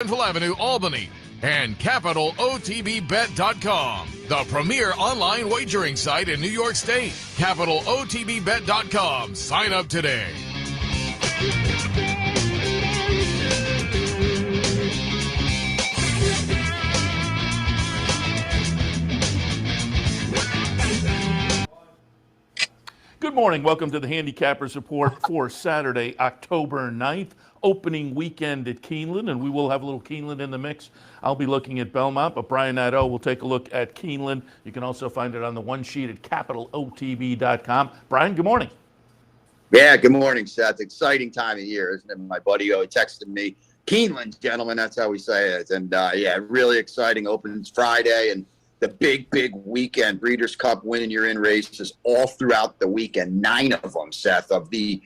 Central Avenue, Albany, and CapitalOTBBet.com, the premier online wagering site in New York State. CapitalOTBBet.com. Sign up today. Good morning. Welcome to the Handicapper's Report for Saturday, October 9th. Opening weekend at Keeneland, and we will have a little Keeneland in the mix. I'll be looking at Belmont, but Brian Nadeau will take a look at Keeneland. You can also find it on the one sheet at CapitalOTB.com. Brian, good morning. Yeah, good morning, Seth. Exciting time of year, isn't it? My buddy texted me, Keeneland, gentlemen, that's how we say it. And yeah, really exciting. Opens Friday, and the big weekend. Breeders' Cup winning your in races all throughout the weekend. 9 of them, Seth, of the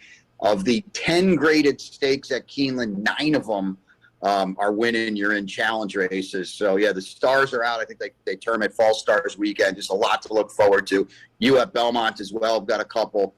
10 graded stakes at Keeneland, 9 of them are winning your in challenge races. So yeah, the stars are out. I think they term it Fall Stars Weekend. Just a lot to look forward to. You at Belmont as well have got a couple.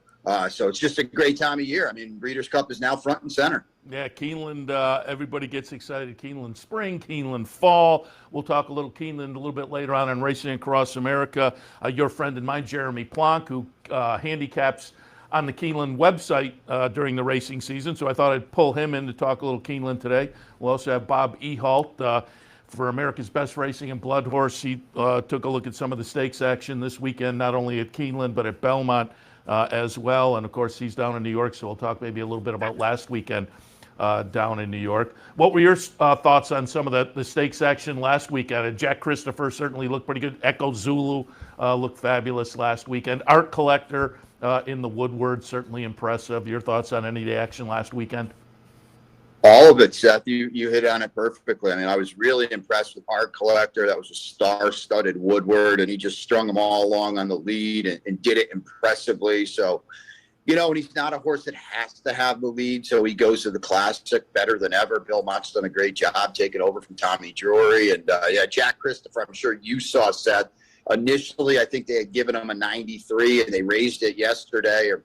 So it's just a great time of year. I mean, Breeders' Cup is now front and center. Yeah, Keeneland, everybody gets excited. Keeneland Spring, Keeneland Fall. We'll talk a little Keeneland a little bit later on Racing Across America. Your friend and mine, Jeremy Plonk, who handicaps on the Keeneland website during the racing season. So I thought I'd pull him in to talk a little Keeneland today. We'll also have Bob Ehalt for America's Best Racing and Blood Horse. He took a look at some of the stakes action this weekend, not only at Keeneland, but at Belmont as well. And of course, he's down in New York, so we'll talk maybe a little bit about last weekend down in New York. What were your thoughts on some of the stakes action last weekend? Jack Christopher certainly looked pretty good. Echo Zulu looked fabulous last weekend. Art Collector in the Woodward, certainly impressive. Your thoughts on any of the action last weekend? All of it, Seth. You hit on it perfectly. I mean, I was really impressed with Art Collector. That was a star-studded Woodward, and he just strung them all along on the lead and did it impressively. So, you know, and he's not a horse that has to have the lead, so he goes to the Classic better than ever. Bill Mott's done a great job taking over from Tommy Drury. And, yeah, Jack Christopher, I'm sure you saw, Seth. Initially, I think they had given him a 93, and they raised it yesterday or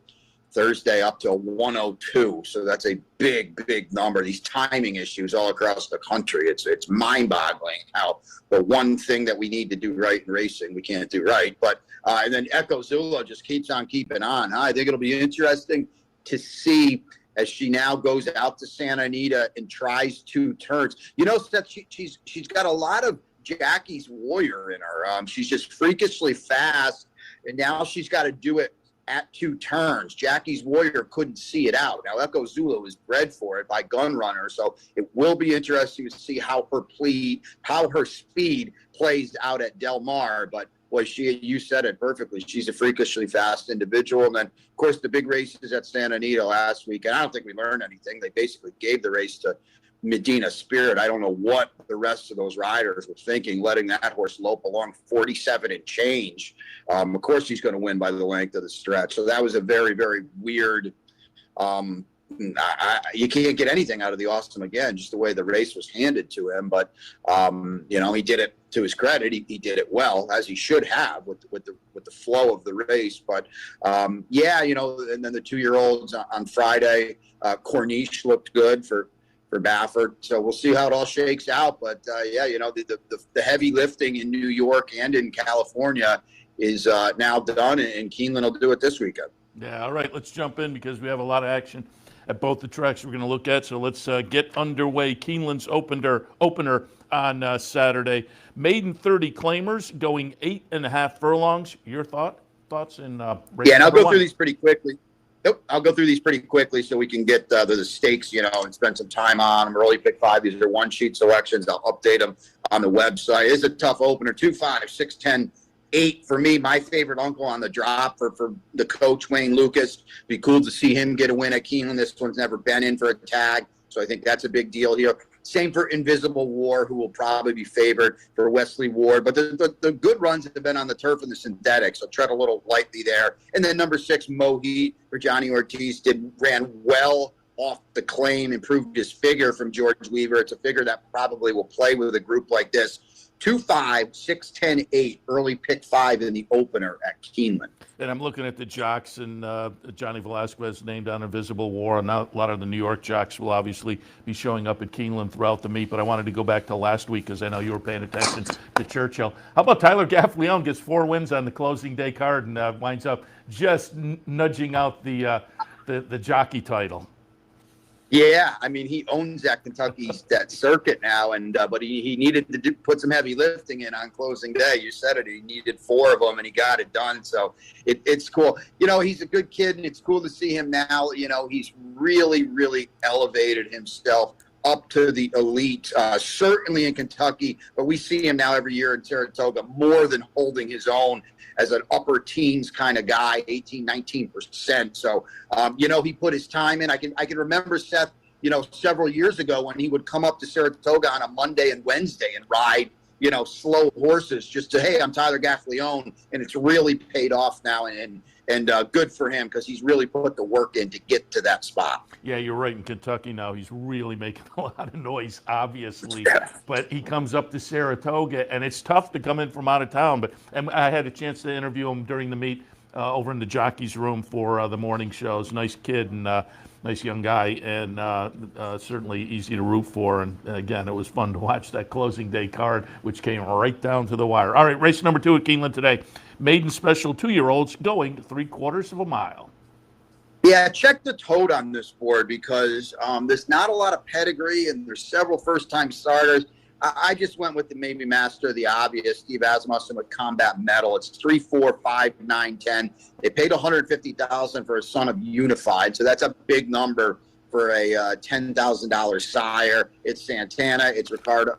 Thursday up to a 102. So that's a big number. These timing issues all across the country. It's mind-boggling how the one thing that we need to do right in racing, we can't do right. But and then Echo Zulu just keeps on keeping on. I think it'll be interesting to see as she now goes out to Santa Anita and tries 2 turns. You know, Seth, she's got a lot of Jackie's Warrior in her. She's just freakishly fast, and now she's got to do it at 2 turns. Jackie's Warrior couldn't see it out. Now, Echo Zulu is bred for it by Gun Runner, so it will be interesting to see how her speed plays out at Del Mar. But boy, you said it perfectly. She's a freakishly fast individual. And then, of course, the big races at Santa Anita last week, and I don't think we learned anything. They basically gave the race to Medina Spirit. I don't know what the rest of those riders were thinking, letting that horse lope along 47 and change. Of course, he's going to win by the length of the stretch. So that was a very weird. You can't get anything out of the Austin again, just the way the race was handed to him. But you know, he did it to his credit. He did it well, as he should have with the flow of the race. But yeah, you know, and then the 2-year-olds on Friday, Corniche looked good for Baffert. So we'll see how it all shakes out. But yeah, you know, the heavy lifting in New York and in California is now done, and Keeneland will do it this weekend. Yeah, all right, let's jump in because we have a lot of action at both the tracks we're going to look at. So let's get underway. Keeneland's opener on Saturday. Maiden 30 claimers going 8.5 furlongs. Your thoughts in race Yeah, and I'll number go 1. through these pretty quickly. Nope, I'll go through these pretty quickly so we can get the stakes, you know, and spend some time on them. Early pick 5. These are one-sheet selections. I'll update them on the website. It's a tough opener. 2, 5, 6, 10, 8 for me. My favorite uncle on the drop for the coach, Wayne Lucas. Be cool to see him get a win at Keeneland. This one's never been in for a tag, so I think that's a big deal here. Same for Invisible War, who will probably be favored for Wesley Ward. But the good runs have been on the turf and the synthetic, so tread a little lightly there. And then number 6, Mohit for Johnny Ortiz, ran well off the claim, improved his figure from George Weaver. It's a figure that probably will play with a group like this 2-5, 6-10, 8, early pick 5 in the opener at Keeneland. And I'm looking at the jocks, and Johnny Velasquez named on Invisible War. And now a lot of the New York jocks will obviously be showing up at Keeneland throughout the meet. But I wanted to go back to last week because I know you were paying attention to Churchill. How about Tyler Gaffleone gets 4 wins on the closing day card and winds up just nudging out the jockey title? Yeah, I mean, he owns that circuit now, and but he needed to put some heavy lifting in on closing day. You said it; he needed 4 of them, and he got it done. So it's cool. You know, he's a good kid, and it's cool to see him now. You know, he's really, really elevated himself up to the elite, certainly in Kentucky, but we see him now every year in Saratoga more than holding his own as an upper teens kind of guy, 18, 19%. So, you know, he put his time in. I can remember Seth, you know, several years ago when he would come up to Saratoga on a Monday and Wednesday and ride, you know, slow horses just to, hey, I'm Tyler Gaffleone. And it's really paid off now. And good for him because he's really put the work in to get to that spot. Yeah, you're right. In Kentucky now, he's really making a lot of noise, obviously. But he comes up to Saratoga, and it's tough to come in from out of town. And I had a chance to interview him during the meet over in the jockey's room for the morning shows. Nice kid and nice young guy, and certainly easy to root for. And again, it was fun to watch that closing day card, which came right down to the wire. All right, race number 2 at Keeneland today. Maiden special 2-year-olds going 3/4 of a mile. Yeah, check the tote on this board because there's not a lot of pedigree and there's several first-time starters. I just went with the maybe master, the obvious, Steve Asmussen with Combat Medal. It's 3, 4, 5, 9, 10. They paid $150,000 for a son of Unified, so that's a big number for a $10,000 sire. It's Santana, it's Ricardo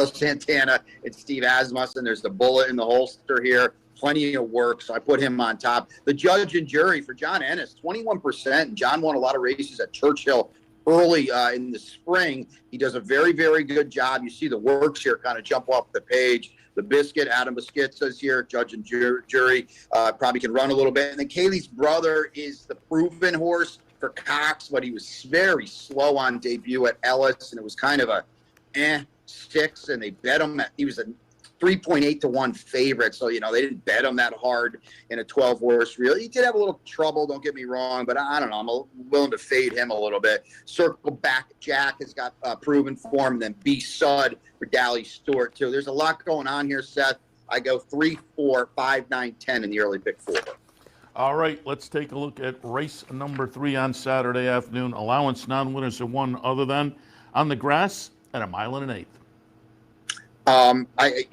Santana, it's Steve Asmussen. There's the bullet in the holster here. Plenty of work, so I put him on top. The judge and jury for John Ennis, 21%. John won a lot of races at Churchill early in the spring. He does a very, very good job. You see the works here kind of jump off the page. The Biscuit, Adam Biscuit's here, judge and jury, probably can run a little bit. And then Kaylee's brother is the proven horse for Cox, but he was very slow on debut at Ellis, and it was kind of a 6, and they bet him he was a 3.8 to 1 favorite. So, you know, they didn't bet him that hard in a 12-horse reel. He did have a little trouble, don't get me wrong, but I don't know. I'm willing to fade him a little bit. Circle Back Jack has got proven form, and then B Sud for Dally Stewart, too. There's a lot going on here, Seth. I go 3, 4, 5, 9, 10 in the early pick 4. All right, let's take a look at race number 3 on Saturday afternoon. Allowance non-winners are 1 other than on the grass at 1 1/8 miles. I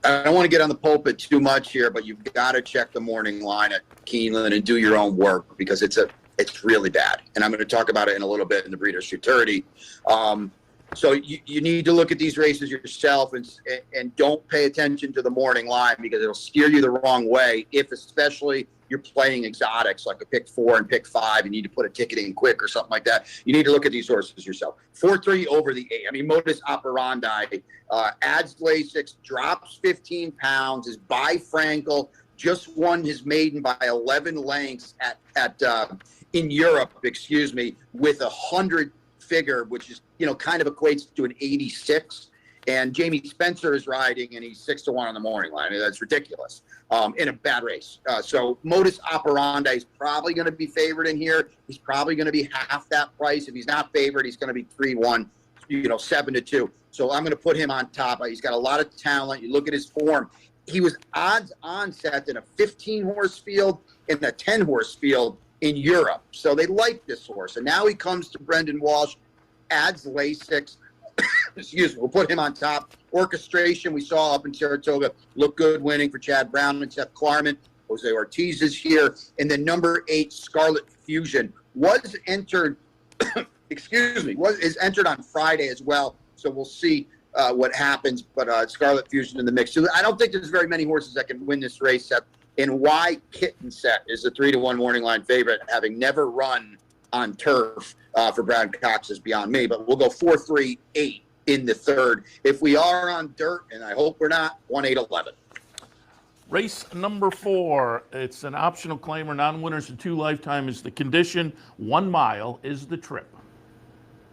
don't want to get on the pulpit too much here, but you've got to check the morning line at Keeneland and do your own work because it's really bad. And I'm going to talk about it in a little bit in the Breeders' Futurity. So you need to look at these races yourself and don't pay attention to the morning line because it'll steer you the wrong way if especially you're playing exotics like a pick 4 and pick 5. You need to put a ticket in quick or something like that. You need to look at these horses yourself. 4-3 over the 8. I mean, modus operandi. Adds Lasix, drops 15 pounds, is by Frankel, just won his maiden by 11 lengths in Europe, with 100 figure, which is, you know, kind of equates to an 86. And Jamie Spencer is riding, and he's 6 to 1 on the morning line. I mean, that's ridiculous in a bad race. So modus operandi is probably going to be favored in here. He's probably going to be half that price. If he's not favored, he's going to be 3-1, 7 to 2. So I'm going to put him on top. He's got a lot of talent. You look at his form. He was odds on set in a 15-horse field and a 10-horse field in Europe. So they like this horse. And now he comes to Brendan Walsh, adds Lasix. We'll put him on top. Orchestration we saw up in Saratoga look good, winning for Chad Brown and Seth Klarman. Jose Ortiz is here. And then number 8, Scarlet Fusion, was entered, is entered on Friday as well. So we'll see what happens. But Scarlet Fusion in the mix. So I don't think there's very many horses that can win this race, Seth. And why Kitten Set is the 3 to 1 morning line favorite, having never run on turf for Brad Cox, is beyond me. But we'll go 4-3-8 in the third. If we are on dirt, and I hope we're not, 1-8-11. Race number 4. It's an optional claimer. Non-winners and 2 lifetime is the condition. 1 mile is the trip.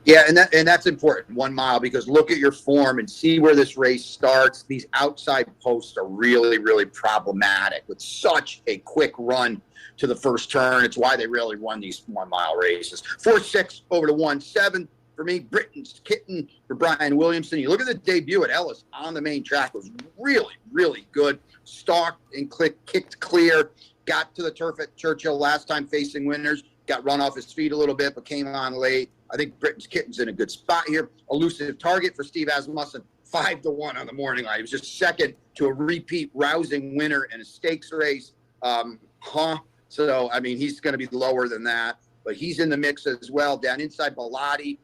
Yeah, and that's important, 1 mile, because look at your form and see where this race starts. These outside posts are really, really problematic with such a quick run to the first turn. It's why they really run these 1 mile races. 4-6 over to 1-7 for me. Britain's Kitten for Brian Williamson. You look at the debut at Ellis on the main track. It was really, really good. Stalked and kicked clear. Got to the turf at Churchill last time facing winners. Got run off his feet a little bit, but came on late. I think Britain's Kitten's in a good spot here. Elusive Target for Steve Asmussen, 5-1 on the morning line. He was just second to a repeat rousing winner in a stakes race. So, I mean, he's going to be lower than that, but he's in the mix as well. Down inside Bellotti,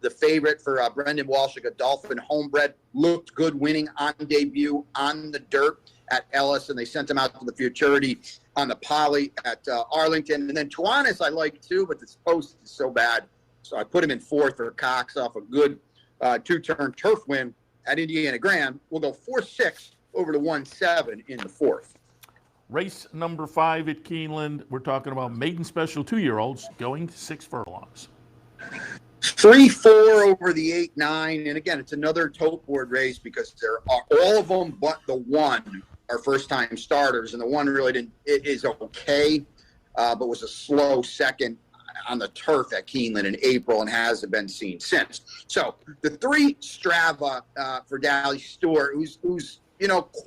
the favorite for Brendan Walsh, a Godolphin homebred, looked good winning on debut on the dirt at Ellis, and they sent him out to the futurity on the poly at Arlington. And then Tuanis I like too, but this post is so bad. So I put him in 4th for Cox off a good 2-turn turf win at Indiana Grand. We'll go 4-6 over to 1-7 in the 4th. Race number 5 at Keeneland. We're talking about maiden special 2-year-olds going 6 furlongs. 3-4 over the 8-9. And again, it's another tote board race because there are all of them but the one are first-time starters. And the one really it is okay, but was a slow second on the turf at Keeneland in April and hasn't been seen since. So the 3 Strava for Dally Stewart, who's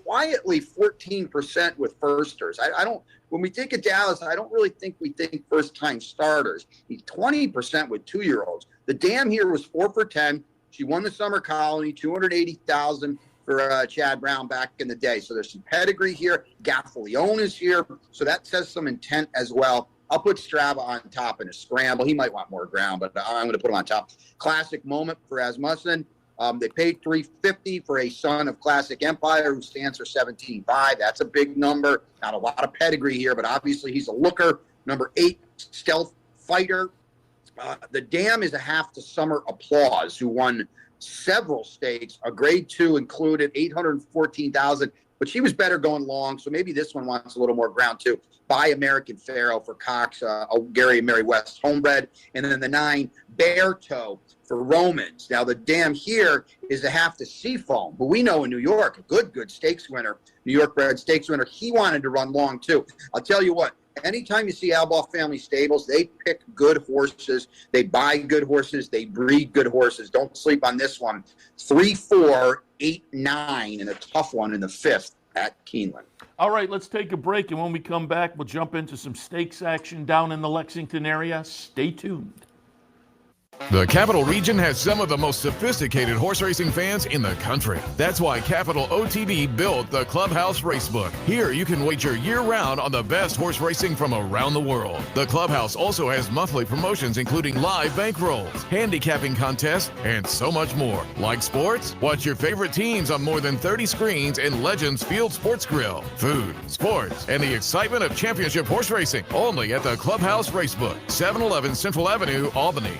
quietly 14% with firsters. I don't, when we think of Dallas, I don't really think we think first-time starters. He's 20% with 2-year-olds. The dam here was 4 for 10. She won the Summer Colony, $280,000 for Chad Brown back in the day. So there's some pedigree here. Gaffalione is here. So that says some intent as well. I'll put Strava on top in a scramble. He might want more ground, but I'm going to put him on top. Classic Moment for Asmussen. They paid $350 for a son of Classic Empire who stands for 17.5. That's a big number. Not a lot of pedigree here, but obviously he's a looker. Number 8, Stealth Fighter. The Dam is a half to Summer Applause, who won several stakes. A grade 2 included, $814,000. But she was better going long, so maybe this one wants a little more ground too. By American Pharaoh for Cox, a Gary and Mary West homebred. And then the 9, Bear Toe for Romans. Now, the Dam here is a half to Seafoam, but we know in New York, a good stakes winner, New York bred stakes winner, he wanted to run long too. I'll tell you what, anytime you see Albaugh Family Stables, they pick good horses, they buy good horses, they breed good horses. Don't sleep on this one. 3-4, 8-9, and a tough one in the 5th at Keeneland. All right, let's take a break, and when we come back, we'll jump into some stakes action down in the Lexington area. Stay tuned. The Capital Region has some of the most sophisticated horse racing fans in the country. That's why Capital OTB built the Clubhouse Racebook. Here you can wager year-round on the best horse racing from around the world. The Clubhouse also has monthly promotions including live bankrolls, handicapping contests, and so much more. Like sports? Watch your favorite teams on more than 30 screens in Legends Field Sports Grill. Food, sports, and the excitement of championship horse racing. Only at the Clubhouse Racebook, 711 Central Avenue, Albany.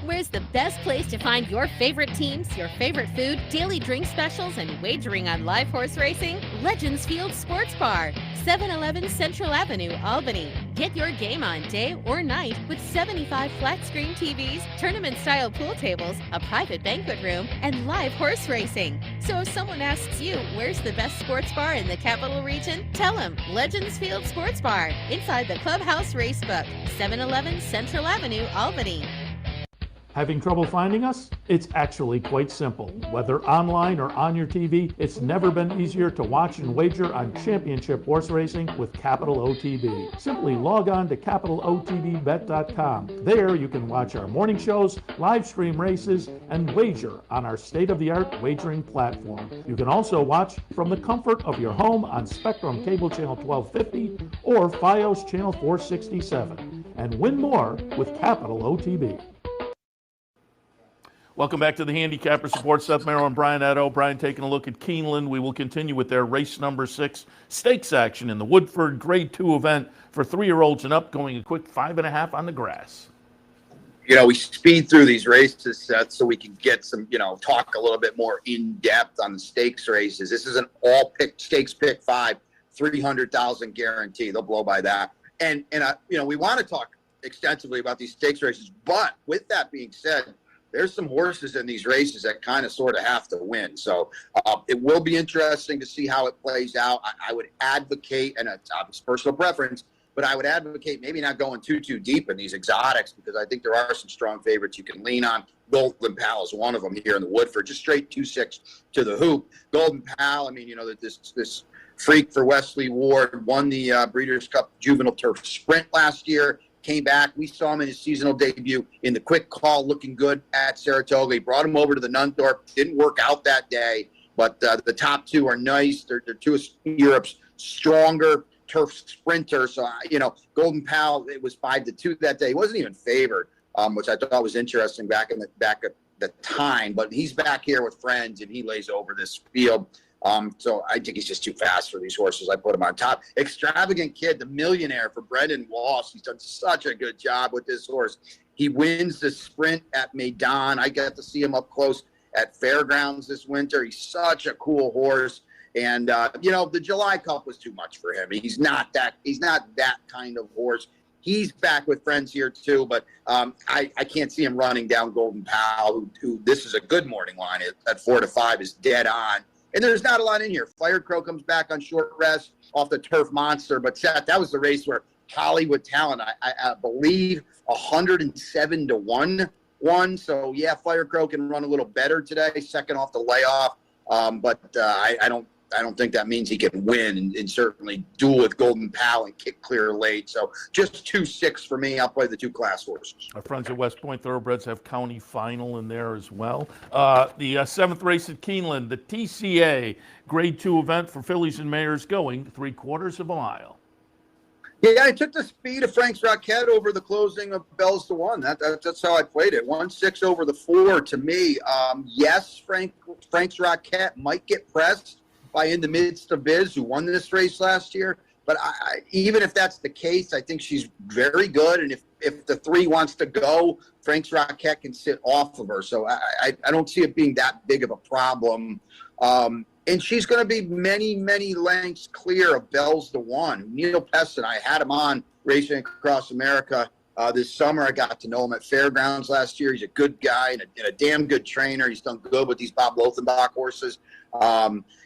Where's the best place to find your favorite teams, your favorite food, daily drink specials, and wagering on live horse racing? Legends Field Sports Bar, 711 Central Avenue, Albany. Get your game on day or night with 75 flat-screen TVs, tournament-style pool tables, a private banquet room, and live horse racing. So if someone asks you, where's the best sports bar in the Capital Region? Tell them Legends Field Sports Bar, inside the Clubhouse Racebook, 711 Central Avenue, Albany. Having trouble finding us? It's actually quite simple. Whether online or on your TV, it's never been easier to watch and wager on championship horse racing with Capital OTB. Simply log on to capitalotbbet.com. There you can watch our morning shows, live stream races, and wager on our state-of-the-art wagering platform. You can also watch from the comfort of your home on Spectrum Cable Channel 1250 or Fios Channel 467, and win more with Capital OTB. Welcome back to the Handicapper Support. Seth, Merrow, and Brian Nadeau. Brian taking a look at Keeneland. We will continue with their race number 6 stakes action in the Woodford Grade 2 event for 3-year-olds and up, going a quick 5.5 on the grass. We speed through these races, Seth, so we can get some, talk a little bit more in depth on the stakes races. This is an all stakes pick 5, 300,000 guarantee. They'll blow by that. And we want to talk extensively about these stakes races, but with that being said, there's some horses in these races that kind of sort of have to win. So it will be interesting to see how it plays out. I would advocate, and it's obvious personal preference, but I would advocate maybe not going too deep in these exotics, because I think there are some strong favorites you can lean on. Golden Pal is one of them here in the Woodford, just straight 2-6 to the hoop. Golden Pal, I mean, you know, this freak for Wesley Ward won the Breeders' Cup Juvenile Turf Sprint last year, came back. We saw him in his seasonal debut in the quick call, looking good at Saratoga. He brought him over to the Nunthorpe. Didn't work out that day, but the top two are nice. They're two of Europe's stronger turf sprinter. So, you know, Golden Pal, it was 5-2 that day. He wasn't even favored, which I thought was interesting back at the time. But he's back here with friends, and he lays over this field. So I think he's just too fast for these horses. I put him on top. Extravagant Kid, the millionaire for Brendan Walsh. He's done such a good job with this horse. He wins the sprint at Maidan. I got to see him up close at Fairgrounds this winter. He's such a cool horse. And, you know, the July Cup was too much for him. He's not that kind of horse. He's back with friends here too, but I can't see him running down Golden Pal, who this is a good morning line at 4-5 is dead on. And there's not a lot in here. Fire Crow comes back on short rest off the Turf Monster, but Seth, that was the race where Hollywood Talent, I believe 107-1 won. So yeah, Fire Crow can run a little better today, second off the layoff. But I don't think that means he can win and certainly duel with Golden Pal and kick clear late. So just 2-6 for me. I'll play the two class horses. Our friends at West Point Thoroughbreds have County Final in there as well. The seventh race at Keeneland, the TCA Grade 2 event for fillies and mares going 3/4 of a mile. Yeah, I took the speed of Frank's Rocket over the closing of Bells to 1. That's how I played it. 1-6 over the 4 to me. Yes, Frank's Rocket might get pressed by In the Midst of Biz, who won this race last year. But even if that's the case, I think she's very good. And if the 3 wants to go, Frank's Rocket can sit off of her. So I don't see it being that big of a problem. And she's going to be many, many lengths clear of Bells to 1. Neil Peston, I had him on Racing Across America this summer. I got to know him at Fairgrounds last year. He's a good guy and a damn good trainer. He's done good with these Bob Lothenbach horses.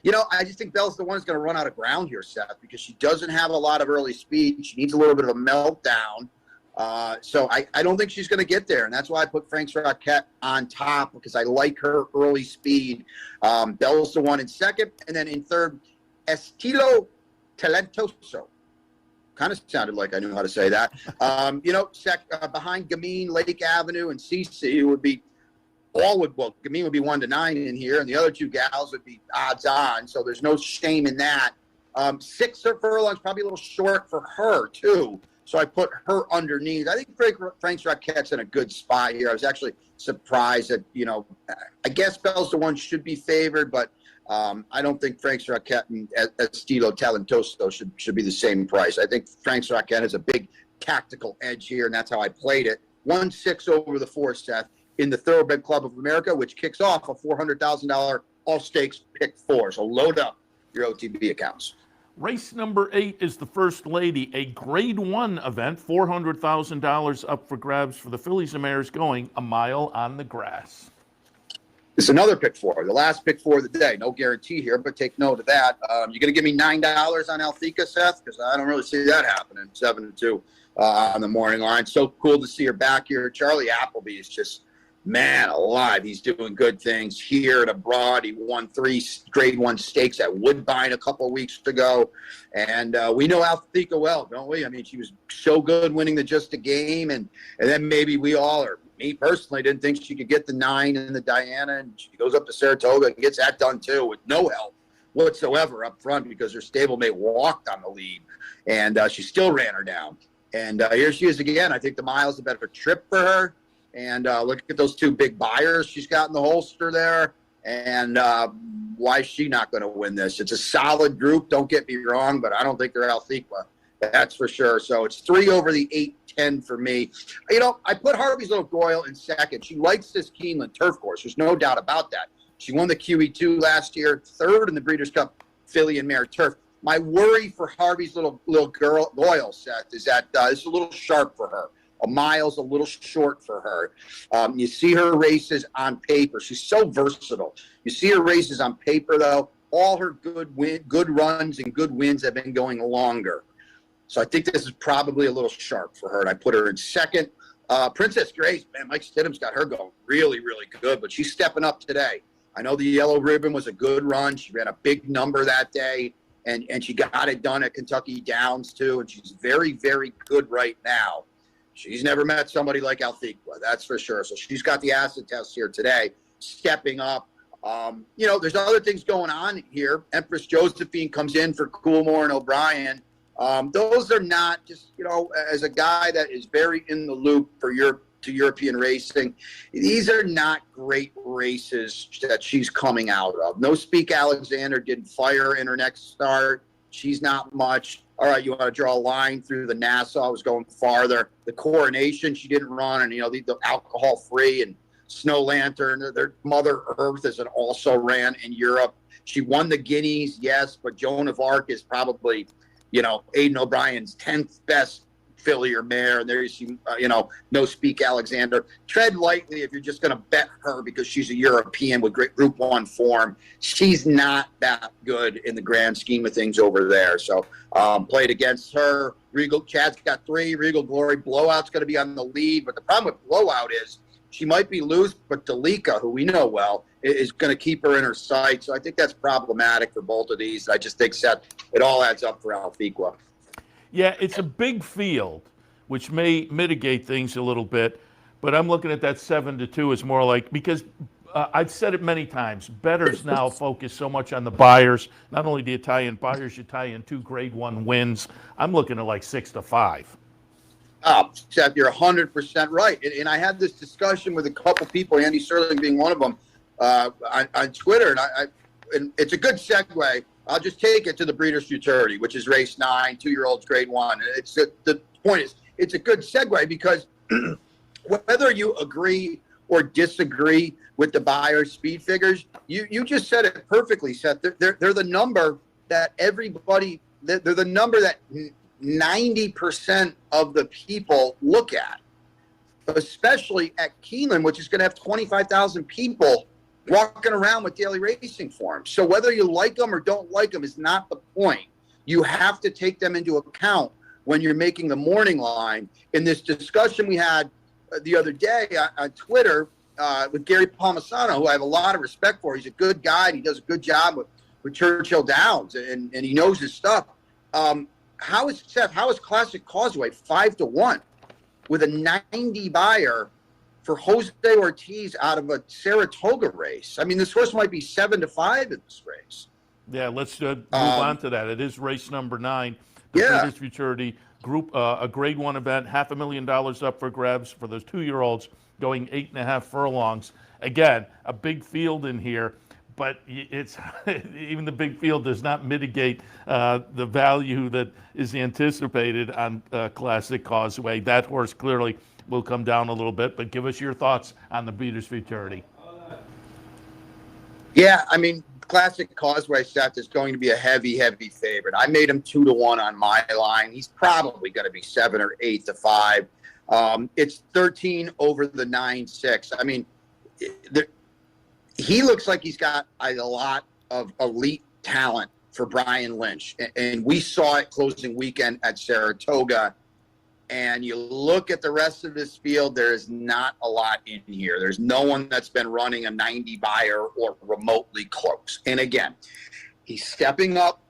You know, I just think Bells to 1 is going to run out of ground here, Seth, because she doesn't have a lot of early speed. She needs a little bit of a meltdown. So I don't think she's going to get there. And that's why I put Frank's Rocket on top, because I like her early speed. Bells to 1 in second. And then in third, Estilo Talentoso. Kind of sounded like I knew how to say that. You know, behind Gamine, Lake Avenue, and CC would be Gamine would be 1-9 in here, and the other 2 gals would be odds on. So there's no shame in that. 6 furlongs, probably a little short for her too. So I put her underneath. I think Frank's Rocket's in a good spot here. I was actually surprised that, you know, I guess Bells to 1 should be favored, but I don't think Frank's Rocket and Estilo Talentoso should be the same price. I think Frank's Rocket has a big tactical edge here, and that's how I played it. 1-6 over the 4, Seth, in the Thoroughbred Club of America, which kicks off a $400,000 all-stakes pick 4. So load up your OTB accounts. Race number 8 is the First Lady, a Grade 1 event, $400,000 up for grabs for the fillies and mares going a mile on the grass. It's another pick 4, the last pick 4 of the day. No guarantee here, but take note of that. You're going to give me $9 on Althea, Seth, because I don't really see that happening. 7-2 on the morning line. So cool to see her back here. Charlie Appleby is just, man alive. He's doing good things here and abroad. He won 3 Grade 1 stakes at Woodbine a couple of weeks ago. And we know Althea well, don't we? I mean, she was so good winning the Just a Game. And then maybe we all, or me personally, didn't think she could get the 9 in the Diana. And she goes up to Saratoga and gets that done too with no help whatsoever up front, because her stablemate walked on the lead. And she still ran her down. And here she is again. I think the mile's a better trip for her. And look at those 2 big buyers she's got in the holster there. And why is she not going to win this? It's a solid group, don't get me wrong, but I don't think they're Althea. That's for sure. So it's 3 over the 8-10 for me. You know, I put Harvey's Little Goyle in second. She likes this Keeneland turf course. There's no doubt about that. She won the QE2 last year, 3rd in the Breeders' Cup filly and mare turf. My worry for Harvey's Little Goyle, Seth, is that it's a little sharp for her. A mile's a little short for her. You see her races on paper. She's so versatile. You see her races on paper, though. All her good runs and good wins have been going longer. So I think this is probably a little sharp for her. And I put her in second. Princess Grace, man, Mike Stidham's got her going really, really good, but she's stepping up today. I know the yellow ribbon was a good run. She ran a big number that day, and she got it done at Kentucky Downs, too, and she's very, very good right now. She's never met somebody like Althea, that's for sure. So she's got the acid test here today, stepping up. There's other things going on here. Empress Josephine comes in for Coolmore and O'Brien. Those are not just, as a guy that is very in the loop for European racing, these are not great races that she's coming out of. No Speak Alexander didn't fire in her next start. She's not much. All right, you want to draw a line through the Nassau, was going farther. The Coronation, she didn't run, and, the alcohol-free and Snow Lantern. Their Mother Earth is also ran in Europe. She won the Guineas, yes, but Joan of Arc is probably, Aidan O'Brien's 10th best filly or mare, and there you see, No Speak Alexander. Tread lightly if you're just going to bet her because she's a European with great Group 1 form. She's not that good in the grand scheme of things over there. So played against her. Regal Chad's got 3. Regal Glory Blowout's going to be on the lead, but the problem with Blowout is she might be loose, but Dalika, who we know well, is going to keep her in her sight. So I think that's problematic for both of these. I just think, Seth, it all adds up for Althea. Yeah, it's a big field, which may mitigate things a little bit, but I'm looking at that 7-2 as more like, because I've said it many times, bettors now focus so much on the buyers. Not only the Italian buyers, you tie in 2 Grade 1 wins. I'm looking at like 6-5. Seth, you're 100% right. And I had this discussion with a couple people, Andy Sterling being one of them, on Twitter, and it's a good segue. I'll just take it to the Breeders' Futurity, which is race 9, 2-year-olds Grade 1. The point is, it's a good segue because whether you agree or disagree with the buyer's speed figures, you just said it perfectly, Seth. They're the number that everybody, they're the number that 90% of the people look at, especially at Keeneland, which is going to have 25,000 people walking around with daily racing forms. So whether you like them or don't like them is not the point. You have to take them into account when you're making the morning line. In this discussion we had the other day on Twitter with Gary Palmisano, who I have a lot of respect for. He's a good guy, and he does a good job with Churchill Downs, and he knows his stuff. How is Classic Causeway 5-1 with a 90 buyer for Jose Ortiz out of a Saratoga race? I mean, this horse might be 7-5 in this race. Yeah, let's move on to that. It is race number 9. The Breeders' Futurity Group, a Grade 1 event, $500,000 up for grabs for those 2-year-olds going 8.5 furlongs. Again, a big field in here, but it's even the big field does not mitigate the value that is anticipated on Classic Causeway. That horse clearly will come down a little bit, but give us your thoughts on the Breeders' Futurity. Yeah, I mean, Classic Causeway, Seth, is going to be a heavy, heavy favorite. I made him 2-1 on my line. He's probably going to be 7 or 8-5. It's 13 over the 9-6. I mean, he looks like he's got a lot of elite talent for Brian Lynch. And we saw it closing weekend at Saratoga. And you look at the rest of this field, there is not a lot in here. There's no one that's been running a 90 buyer or remotely close. And again, he's stepping up,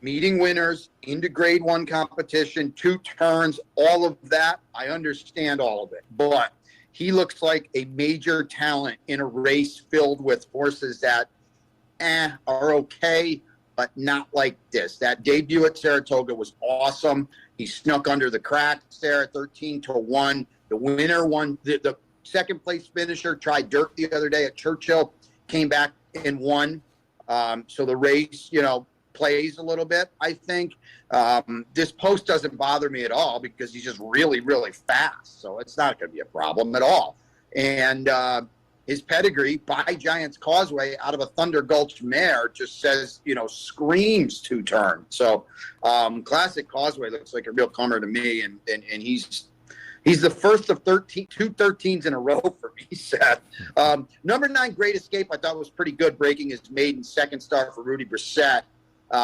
meeting winners into Grade 1 competition, 2 turns, all of that. I understand all of it. But he looks like a major talent in a race filled with horses that are okay, but not like this. That debut at Saratoga was awesome. He snuck under the cracks there at 13-1. The winner won. The second place finisher tried dirt the other day at Churchill, came back and won. So the race, plays a little bit, I think. This post doesn't bother me at all because he's just really, really fast. So it's not going to be a problem at all. And his pedigree by Giants Causeway out of a Thunder Gulch mare just says, screams 2-turn. So Classic Causeway looks like a real comer to me. And he's He's the first of 2 13s in a row for me, Seth. Number 9, Great Escape, I thought was pretty good, breaking his maiden second start for Rudy Brissett.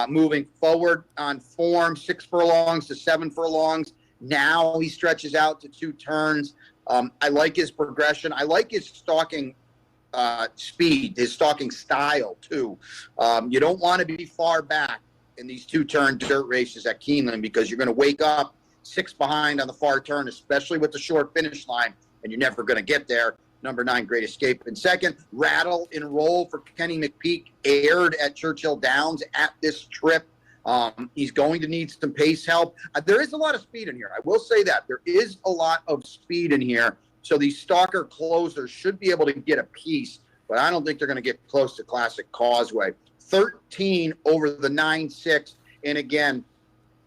Moving forward on form, 6 furlongs to 7 furlongs. Now he stretches out to 2 turns. I like his progression. I like his stalking speed, his stalking style, too. You don't want to be far back in these 2-turn dirt races at Keeneland because you're going to wake up 6 behind on the far turn, especially with the short finish line, and you're never going to get there. Number 9, Great Escape. And second, Rattle and Roll for Kenny McPeak, aired at Churchill Downs at this trip. He's going to need some pace help. There is a lot of speed in here. I will say that. There is a lot of speed in here. So these stalker closers should be able to get a piece, but I don't think they're going to get close to Classic Causeway. 13 over the 9-6. And again,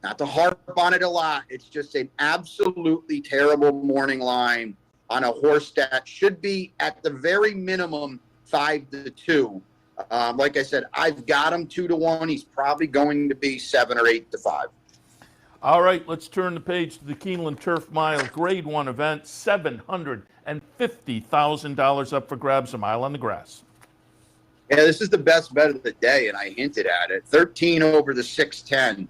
not to harp on it a lot, it's just an absolutely terrible morning line on a horse that should be at the very minimum 5-2. Like I said, I've got him 2-1. He's probably going to be 7 or 8-5. All right, let's turn the page to the Keeneland Turf Mile Grade 1 event. $750,000 up for grabs, a mile on the grass. Yeah, this is the best bet of the day, and I hinted at it. 13 over the 610.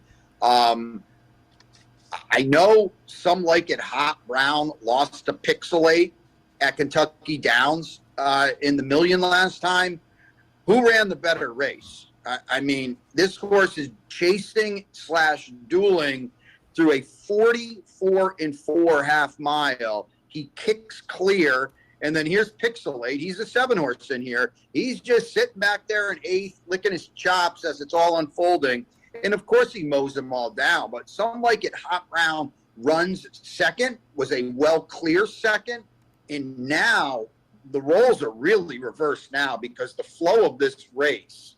I know some like it hot. Brown lost to Pixelate at Kentucky Downs in the million last time. Who ran the better race? I mean, this horse is chasing / dueling through a 44 4 half mile. He kicks clear, and then here's Pixelate. He's a 7 horse in here. He's just sitting back there in 8th, licking his chops as it's all unfolding. And, of course, he mows them all down. But Some Like It Hot Brown runs second, was a well-clear second. And now the roles are really reversed now because the flow of this race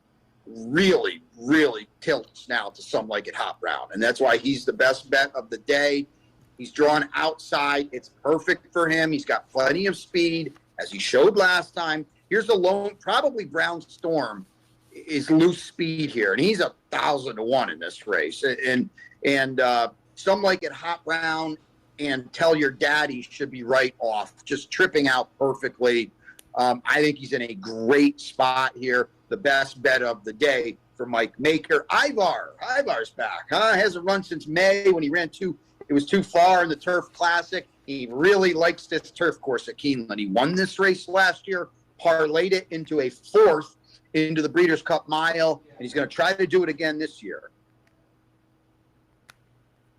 really, really tilts now to Some Like It Hot Brown. And that's why he's the best bet of the day. He's drawn outside. It's perfect for him. He's got plenty of speed, as he showed last time. Here's a lone, probably Brown Storm is loose speed here, and he's 1,000-1 in this race. And Some Like It Hot Brown and Tell Your Daddy should be right off, just tripping out perfectly. I think he's in a great spot here. The best bet of the day for Mike Maker. Ivar's back. Hasn't run since May when he ran it was too far in the Turf Classic. He really likes this turf course at Keeneland. He won this race last year, parlayed it into a 4th into the Breeders' Cup Mile, and he's going to try to do it again this year.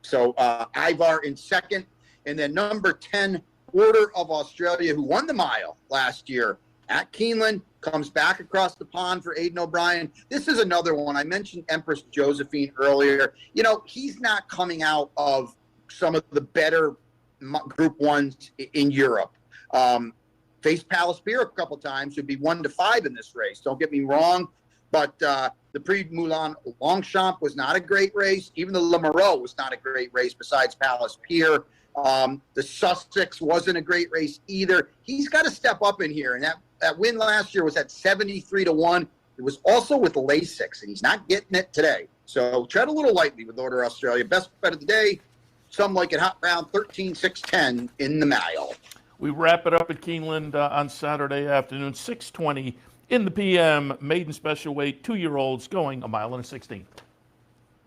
So Ivar in second, and then number 10, Order of Australia, who won the mile last year at Keeneland, comes back across the pond for Aidan O'Brien. This is another one. I mentioned Empress Josephine earlier. You know, he's not coming out of some of the better Group 1s in Europe. Faced Palace Beer a couple times, would be 1-5 in this race. Don't get me wrong, but the Prix Moulin Longchamp was not a great race. Even the Le Merrow was not a great race besides Palace Pier. The Sussex wasn't a great race either. He's got to step up in here, and that win last year was at 73-1. It was also with Lasix, and he's not getting it today. So tread a little lightly with Order Australia. Best bet of the day, Some Like It Hot Brown, 13-6-10 in the mile. We wrap it up at Keeneland on Saturday afternoon, 6:20 in the p.m. Maiden special weight, 2-year-olds going a mile and a 16.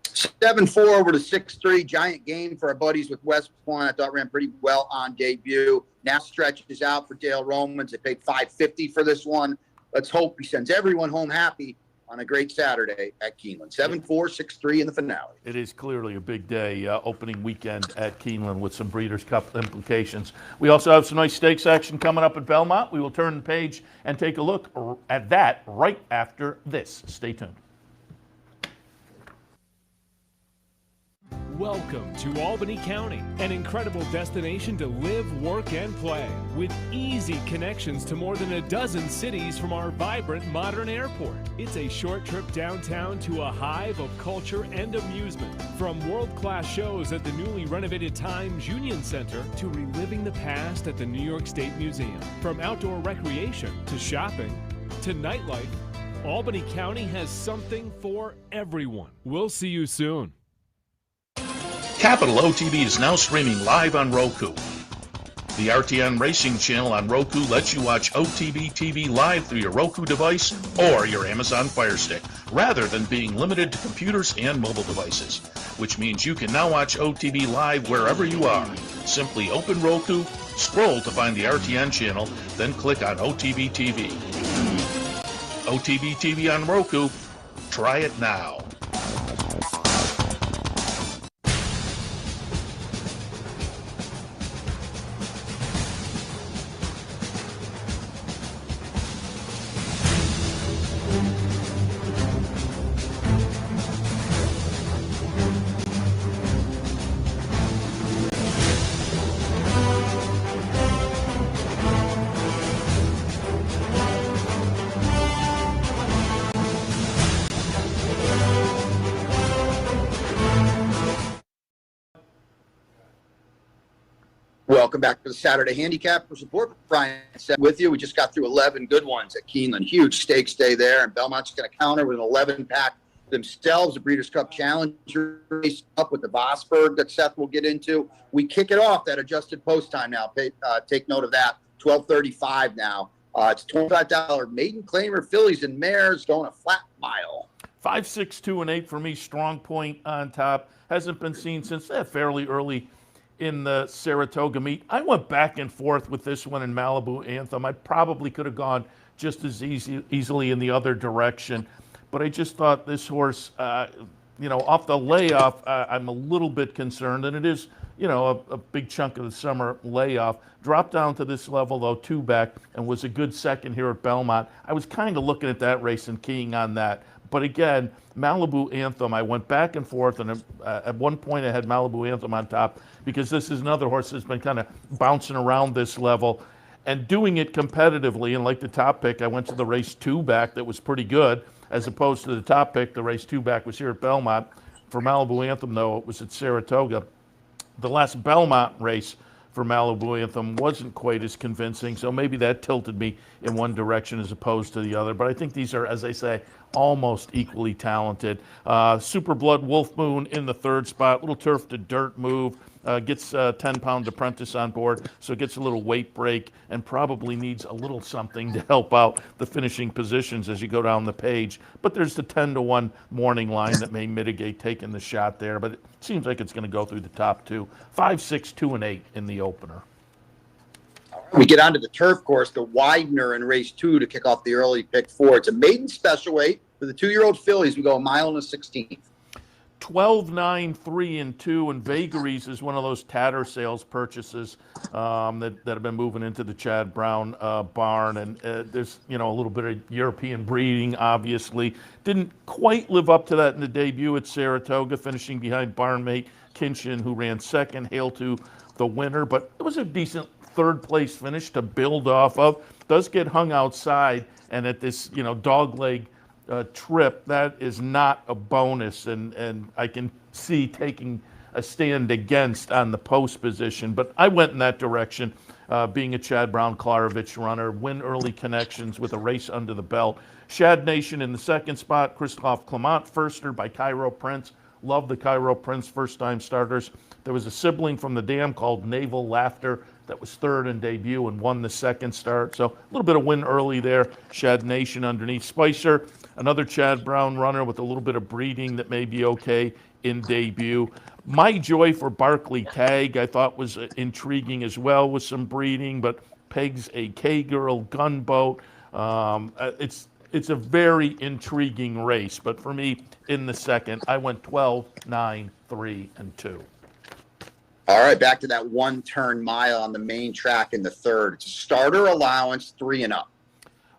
7-4 over to 6-3. Giant gain for our buddies with West Point. I thought ran pretty well on debut. Now stretches out for Dale Romans. They paid $550 for this one. Let's hope he sends everyone home happy on a great Saturday at Keeneland. 7-4, 6-3 in the finale. It is clearly a big day, opening weekend at Keeneland with some Breeders' Cup implications. We also have some nice stakes action coming up at Belmont. We will turn the page and take a look at that right after this. Stay tuned. Welcome to Albany County, an incredible destination to live, work, and play, with easy connections to more than a dozen cities from our vibrant modern airport. It's a short trip downtown to a hive of culture and amusement, from world-class shows at the newly renovated Times Union Center to reliving the past at the New York State Museum. From outdoor recreation to shopping to nightlife, Albany County has something for everyone. We'll see you soon. Capital OTB is now streaming live on Roku. The RTN Racing channel on Roku lets you watch OTB TV live through your Roku device or your Amazon Fire Stick, rather than being limited to computers and mobile devices, which means you can now watch OTB live wherever you are. Simply open Roku, scroll to find the RTN channel, then click on OTB TV. OTB TV on Roku. Try it now. Welcome back to the Saturday Handicapper Support. Brian Seth with you. We just got through 11 good ones at Keeneland. Huge stakes day there, and Belmont's going to counter with an 11-pack themselves. The Breeders' Cup Challenger race up with the Vosburg that Seth will get into. We kick it off that adjusted post time now. Take note of that. 12:35 now. It's $25 maiden claimer fillies and mares going a flat mile. 5, 6, 2, and 8 for me. Strong Point on top. Hasn't been seen since fairly early in the Saratoga meet. I went back and forth with this one in Malibu Anthem. I probably could have gone just as easily in the other direction, but I just thought this horse, off the layoff, I'm a little bit concerned, and it is, a big chunk of the summer layoff. Dropped down to this level, though, 2 back, and was a good second here at Belmont. I was kind of looking at that race and keying on that. But again, Malibu Anthem, I went back and forth, and at one point I had Malibu Anthem on top because this is another horse that's been kind of bouncing around this level and doing it competitively. And like the top pick, I went to the race 2 back that was pretty good, as opposed to the top pick. The race 2 back was here at Belmont. For Malibu Anthem, though, it was at Saratoga. The last Belmont race for Malibu Anthem wasn't quite as convincing, so maybe that tilted me in one direction as opposed to the other. But I think these are, as I say, almost equally talented. Super Blood Wolf Moon in the 3rd spot, little turf to dirt move. Gets a 10-pound apprentice on board, so it gets a little weight break and probably needs a little something to help out the finishing positions as you go down the page. But there's the 10-1 morning line that may mitigate taking the shot there, but it seems like it's going to go through the top 2. 5, 6, 2, and 8 in the opener. We get onto the turf course, the Widener in race 2 to kick off the early pick 4. It's a maiden special weight for the 2-year-old fillies. We go a mile and a 16th. 12, 9, 3, and 2, and Vagaries is one of those tatter sales purchases that have been moving into the Chad Brown barn, and there's a little bit of European breeding. Obviously, didn't quite live up to that in the debut at Saratoga, finishing behind barnmate Kinchin, who ran second. Hail to the winner, but it was a decent 3rd place finish to build off of. Does get hung outside, and at this dogleg trip, that is not a bonus, and I can see taking a stand against on the post position, but I went in that direction, being a Chad Brown Klarovich runner, win early connections with a race under the belt. Shad Nation in the 2nd spot, Christophe Clement, firster by Cairo Prince. Love the Cairo Prince first-time starters. There was a sibling from the dam called Naval Laughter that was 3rd in debut and won the 2nd start. So a little bit of win early there. Shad Nation underneath. Spicer, another Chad Brown runner with a little bit of breeding that may be okay in debut. My Joy for Barkley Tag I thought was intriguing as well with some breeding, but pegs a K-Girl Gunboat. It's a very intriguing race, but for me in the 2nd, I went 12, 9, 3, and 2. All right, back to that 1-turn mile on the main track in the 3rd. It's a starter allowance, 3 and up.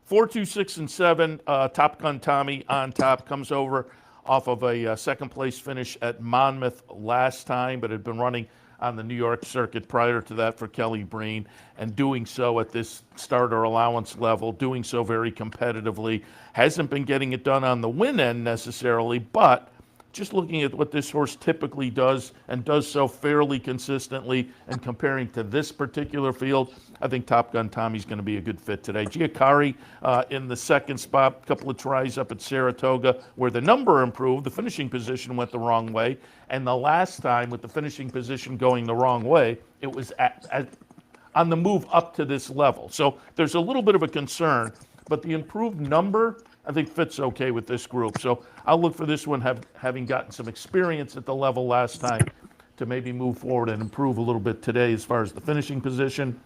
4, 2, 6, and 7. Top Gun Tommy on top, comes over off of a 2nd place finish at Monmouth last time, but had been running on the New York circuit prior to that for Kelly Breen, and doing so at this starter allowance level, doing so very competitively. Hasn't been getting it done on the win end necessarily, but just looking at what this horse typically does and does so fairly consistently, and comparing to this particular field, I think Top Gun Tommy's going to be a good fit today. Giacari in the 2nd spot, a couple of tries up at Saratoga where the number improved, the finishing position went the wrong way, and the last time with the finishing position going the wrong way, it was on the move up to this level. So there's a little bit of a concern, but the improved number, I think, fits okay with this group. So I'll look for this one having gotten some experience at the level last time to maybe move forward and improve a little bit today as far as the finishing position.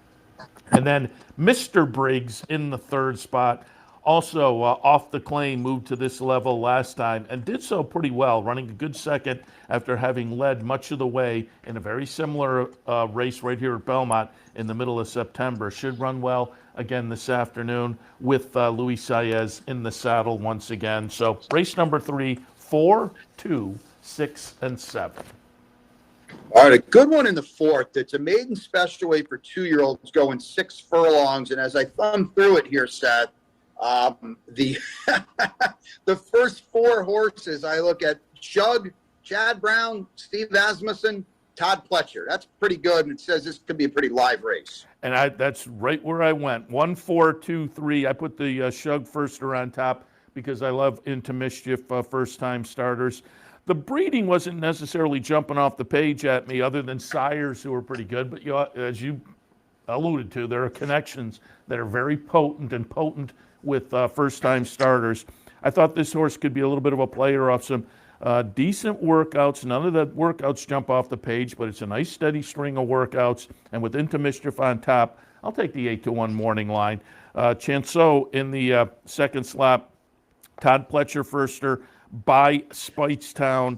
And then Mr. Briggs in the third spot, also off the claim, moved to this level last time and did so pretty well, running a good second after having led much of the way in a very similar race right here at Belmont in the middle of September. Should run well again this afternoon with Luis Saez in the saddle once again. So race number 3, 4, 2, 6, and 7. All right, a good one in the fourth. It's a maiden special weight for 2-year-olds going 6 furlongs. And as I thumb through it here, Seth, the the first 4 horses I look at: Shug, Chad Brown, Steve Asmussen, Todd Pletcher. That's pretty good, and it says this could be a pretty live race. And that's right where I went. 1, 4, 2, 3. I put the Shug firster on top because I love Into Mischief first-time starters. The breeding wasn't necessarily jumping off the page at me, other than sires who were pretty good. But as you alluded to, there are connections that are very potent with first-time starters. I thought this horse could be a little bit of a player off some decent workouts. None of the workouts jump off the page, but it's a nice steady string of workouts. And with Into Mischief on top, I'll take the 8-1 morning line. Chanceau in the second slot. Todd Pletcher firster by Speightstown.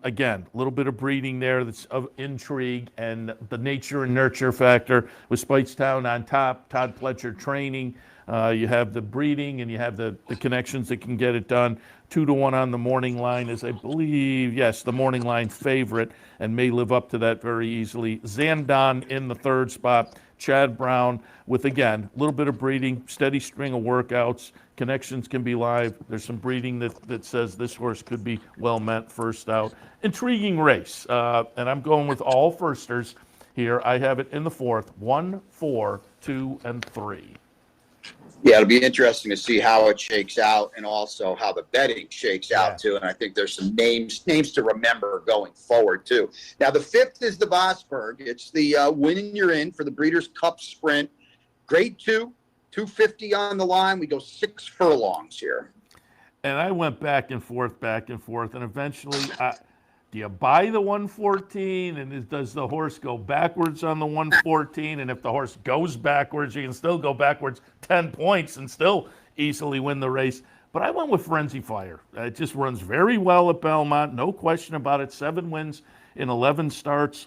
Again, a little bit of breeding there that's of intrigue, and the nature and nurture factor with Speightstown on top, Todd Pletcher training. You have the breeding and you have the connections that can get it done. 2-1 on the morning line is, I believe, yes, the morning line favorite, and may live up to that very easily. Zandon in the third spot. Chad Brown with, again, a little bit of breeding, steady string of workouts. Connections can be live. There's some breeding that says this horse could be well met first out. Intriguing race. And I'm going with all firsters here. I have it in the fourth. 1, 4, 2, and 3. Yeah, it'll be interesting to see how it shakes out, and also how the betting shakes out too. And I think there's some names to remember going forward too. Now the fifth is the Vosburg. It's the win you're in for the Breeders' Cup Sprint. Grade 2, 250 on the line. We go 6 furlongs here. And I went back and forth, and eventually, do you buy the 114, and does the horse go backwards on the 114? And if the horse goes backwards, you can still go backwards 10 points and still easily win the race. But I went with Frenzy Fire. It just runs very well at Belmont, no question about it. 7 wins in 11 starts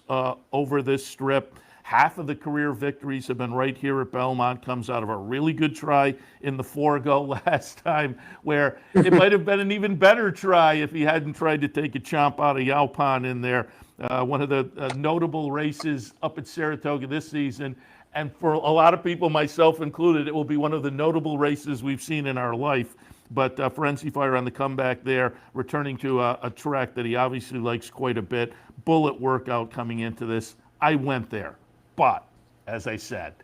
over this strip. Half of the career victories have been right here at Belmont. Comes out of a really good try in the Forego last time, where it might have been an even better try if he hadn't tried to take a chomp out of Yaupan in there. One of the notable races up at Saratoga this season. And for a lot of people, myself included, it will be one of the notable races we've seen in our life. But Frenzy Fire on the comeback there, returning to a track that he obviously likes quite a bit. Bullet workout coming into this. I went there. But, as I said,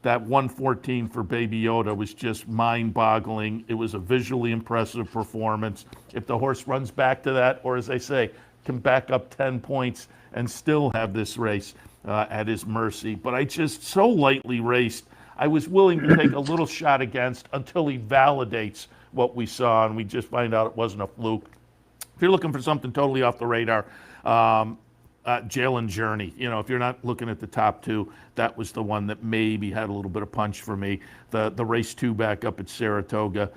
that 114 for Baby Yoda was just mind-boggling. It was a visually impressive performance. If the horse runs back to that, or as I say, can back up 10 points and still have this race at his mercy. But I just so lightly raced. I was willing to take a little shot against until he validates what we saw, and we just find out it wasn't a fluke. If you're looking for something totally off the radar, Jail and Journey. You know, if you're not looking at the top 2, that was the one that maybe had a little bit of punch for me. The race 2 back up at Saratoga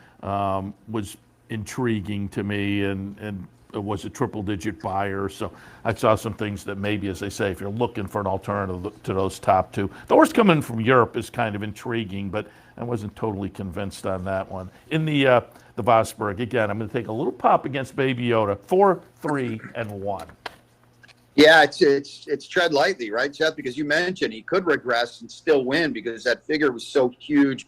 was intriguing to me, and it was a triple-digit buyer. So I saw some things that maybe, as I say, if you're looking for an alternative to those top 2. The horse coming from Europe is kind of intriguing, but I wasn't totally convinced on that one. In the Vosburg, again, I'm going to take a little pop against Baby Yoda. 4, 3, and 1. Yeah, it's tread lightly, right, Seth? Because you mentioned he could regress and still win because that figure was so huge.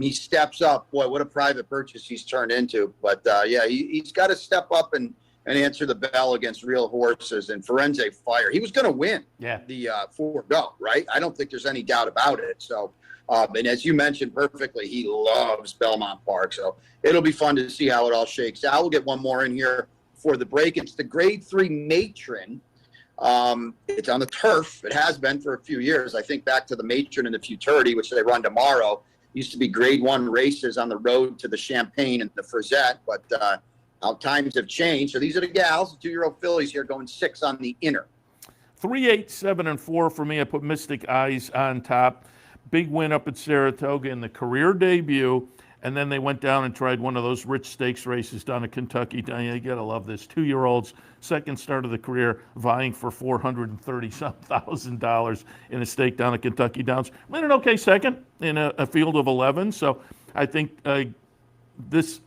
He steps up. Boy, what a private purchase he's turned into. But, he's got to step up and answer the bell against real horses. And Frenzy Fire, he was going to win the Forego, right? I don't think there's any doubt about it. So, and as you mentioned perfectly, he loves Belmont Park. So it'll be fun to see how it all shakes out. We'll get one more in here for the break. It's the Grade 3 Matron. It's on the turf. It has been for a few years. I think back to the Matron and the Futurity, which they run tomorrow. Used to be grade 1 races on the road to the Champagne and the Frisette, but how times have changed. So these are the gals, the 2-year-old fillies here going 6 on the inner. 3, 8, 7, and 4 for me. I put Mystic Eyes on top. Big win up at Saratoga in the career debut. And then they went down and tried one of those rich stakes races down in Kentucky. You got to love this. 2-year-olds, second start of the career, vying for $430,000 in a stake down at Kentucky Downs. Went an okay second in a field of 11. So I think this,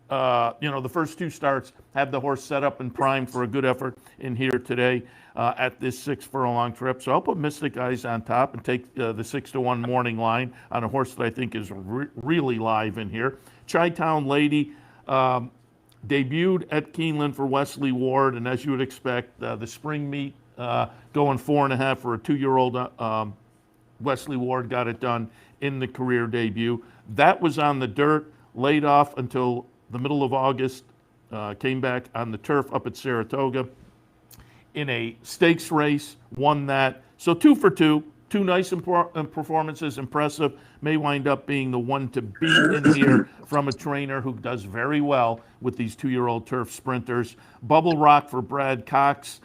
the first 2 starts have the horse set up and primed for a good effort in here today at this 6 furlong trip. So I'll put Mystic Eyes on top and take the 6-1 morning line on a horse that I think is really live in here. Chi-Town Lady debuted at Keeneland for Wesley Ward, and as you would expect, the spring meet going 4.5 for a 2-year-old. Wesley Ward got it done in the career debut. That was on the dirt, laid off until the middle of August, came back on the turf up at Saratoga in a stakes race, won that. So 2 for 2, 2 nice performances, impressive. May wind up being the one to beat in here from a trainer who does very well with these 2-year-old turf sprinters. Bubble Rock for Brad Cox.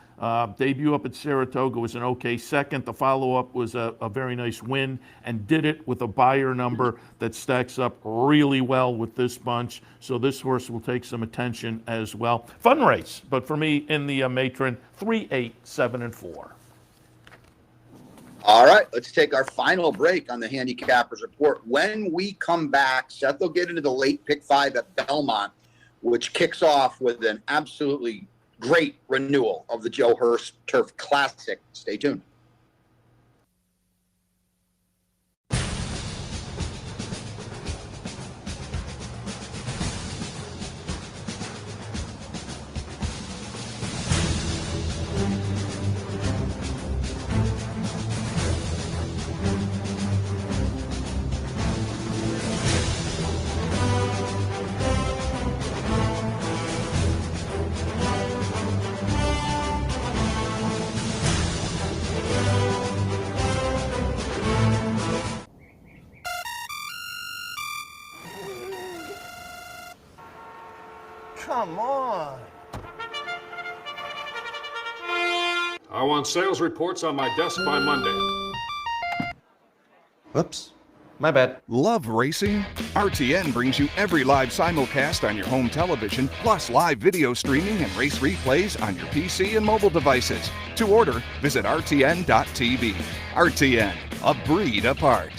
Debut up at Saratoga was an okay second. The follow-up was a very nice win, and did it with a buyer number that stacks up really well with this bunch. So this horse will take some attention as well. Fun race, but for me in the Matron, 3, 8, 7, and 4. All right, let's take our final break on the Handicappers Report. When we come back, Seth will get into the late pick 5 at Belmont, which kicks off with an absolutely great renewal of the Joe Hurst Turf Classic. Stay tuned. Come on. I want sales reports on my desk by Monday. Whoops. My bad. Love racing? RTN brings you every live simulcast on your home television, plus live video streaming and race replays on your PC and mobile devices. To order, visit rtn.tv. RTN, a breed apart.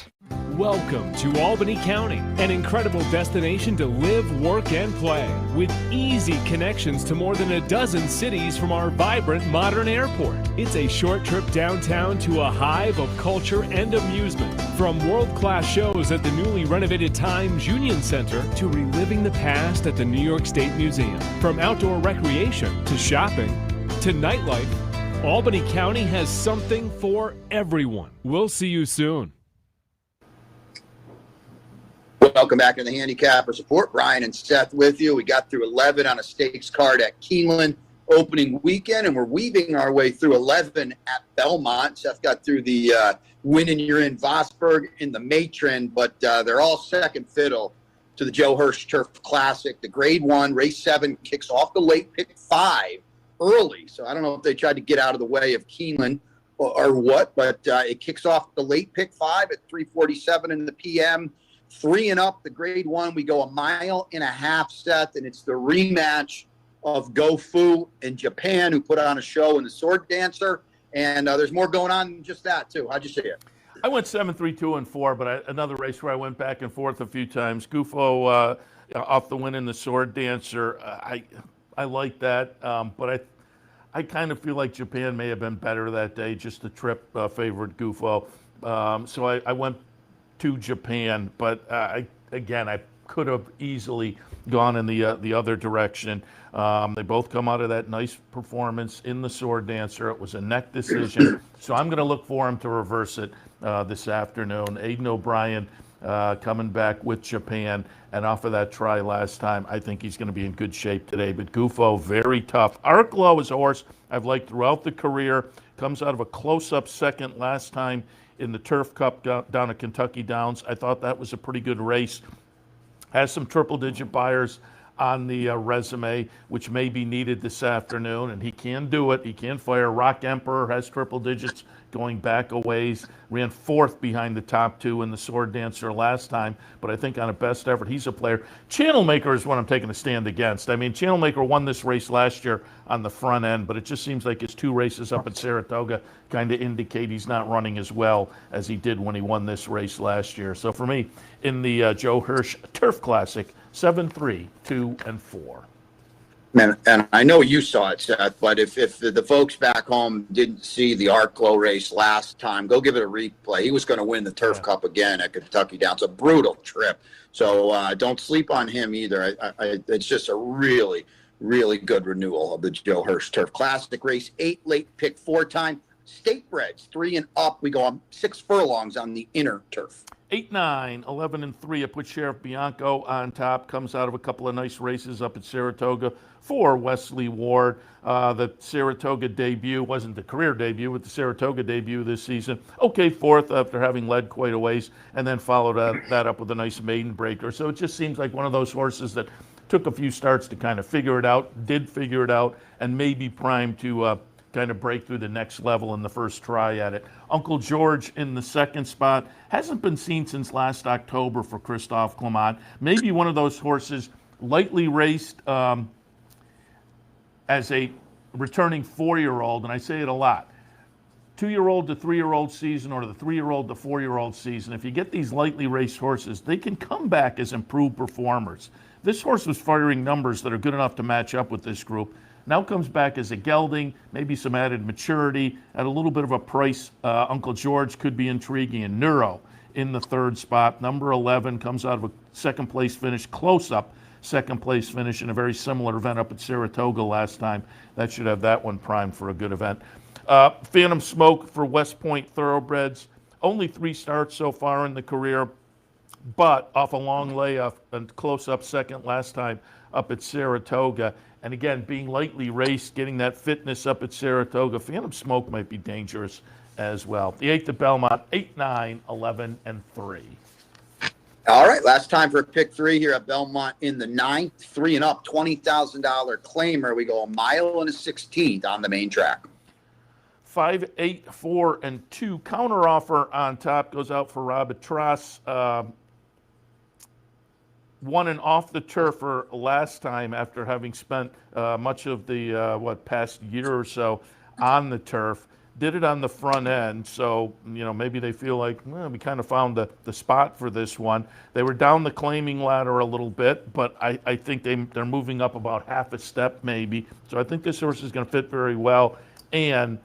Welcome to Albany County, an incredible destination to live, work, and play, with easy connections to more than a dozen cities from our vibrant modern airport. It's a short trip downtown to a hive of culture and amusement, from world-class shows at the newly renovated Times Union Center to reliving the past at the New York State Museum. From outdoor recreation to shopping to nightlife, Albany County has something for everyone. We'll see you soon. Welcome back to the Handicappers Report. Brian and Seth with you. We got through 11 on a stakes card at Keeneland opening weekend, and we're weaving our way through 11 at Belmont. Seth got through the win and you're in Vosburg in the Matron, but they're all second fiddle to the Joe Hurst Turf Classic. The grade 1, race 7 kicks off the late pick 5 early. So I don't know if they tried to get out of the way of Keeneland or what, but it kicks off the late pick 5 at 3:47 in the p.m. 3 and up, the grade 1, we go 1.5 miles, Seth, and it's the rematch of Go Fu in Japan, who put on a show in the Sword Dancer. And there's more going on than just that, too. How'd you see it? I went 7, 3, 2, and 4, but another race where I went back and forth a few times. Gufo off the win in the Sword Dancer. I like that, but I kind of feel like Japan may have been better that day. Just the trip favored Gufo. So I went to Japan, but I could have easily gone in the other direction. They both come out of that nice performance in the Sword Dancer. It was a neck decision, so I'm going to look for him to reverse it this afternoon. Aidan O'Brien coming back with Japan. And off of that try last time, I think he's going to be in good shape today. But Gufo, very tough. Arklow is a horse I've liked throughout the career. Comes out of a close-up second last time in the Turf Cup down at Kentucky Downs. I thought that was a pretty good race. Has some triple-digit buyers on the resume, which may be needed this afternoon, and he can do it. He can fire. Rock Emperor has triple digits going back a ways. Ran fourth behind the top two in the Sword Dancer last time, but I think on a best effort, he's a player. Channel Maker is what I'm taking a stand against. I mean, Channel Maker won this race last year on the front end, but it just seems like his two races up at Saratoga kind of indicate he's not running as well as he did when he won this race last year. So for me, in the Joe Hirsch Turf Classic, 7, 3, 2, and 4. And I know you saw it, Seth, but if the folks back home didn't see the Arklow race last time, go give it a replay. He was going to win the Turf Cup again at Kentucky Downs. A brutal trip. So don't sleep on him either. It's just a really, really good renewal of the Joe Hirsch Turf Classic race. 8 late pick 4 time. State breds 3 and up. We go on 6 furlongs on the inner turf. 8, 9, 11, and 3. I put Sheriff Bianco on top. Comes out of a couple of nice races up at Saratoga for Wesley Ward. The Saratoga debut wasn't the career debut, but the Saratoga debut this season. Okay, fourth after having led quite a ways, and then followed that up with a nice maiden breaker. So it just seems like one of those horses that took a few starts to kind of figure it out, did figure it out, and may be primed to kind of break through the next level in the first try at it. Uncle George in the second spot. Hasn't been seen since last October for Christophe Clement. Maybe one of those horses lightly raced as a returning 4-year-old, and I say it a lot. 2-year-old to 3-year-old season or the 3-year-old to 4-year-old season, if you get these lightly raced horses, they can come back as improved performers. This horse was firing numbers that are good enough to match up with this group. Now comes back as a gelding, maybe some added maturity, at a little bit of a price. Uncle George could be intriguing. And Merrow in the third spot. Number 11 comes out of a second place finish, close up second place finish in a very similar event up at Saratoga last time. That should have that one primed for a good event. Phantom Smoke for West Point Thoroughbreds. Only 3 starts so far in the career, but off a long layoff and close up second last time up at Saratoga. And again, being lightly raced, getting that fitness up at Saratoga, Phantom Smoke might be dangerous as well. The 8th at Belmont, 8, 9, 11, and 3. All right, last time for pick 3 here at Belmont in the 9th. 3 and up, $20,000 claimer. We go a mile and a 16th on the main track. 5, 8, 4, and 2. Counter offer on top goes out for Rabatras. Won an off the turfer last time after having spent much of the past year or so on the turf. Did it on the front end, so maybe they feel like, well, we kind of found the spot for this one. They were down the claiming ladder a little bit, but I think they're moving up about half a step maybe. So I think this horse is going to fit very well, and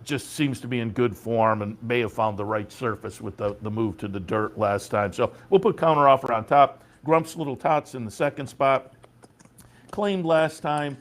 just seems to be in good form and may have found the right surface with the move to the dirt last time. So we'll put counter offer on top. Grump's Little Tots in the second spot. Claimed last time,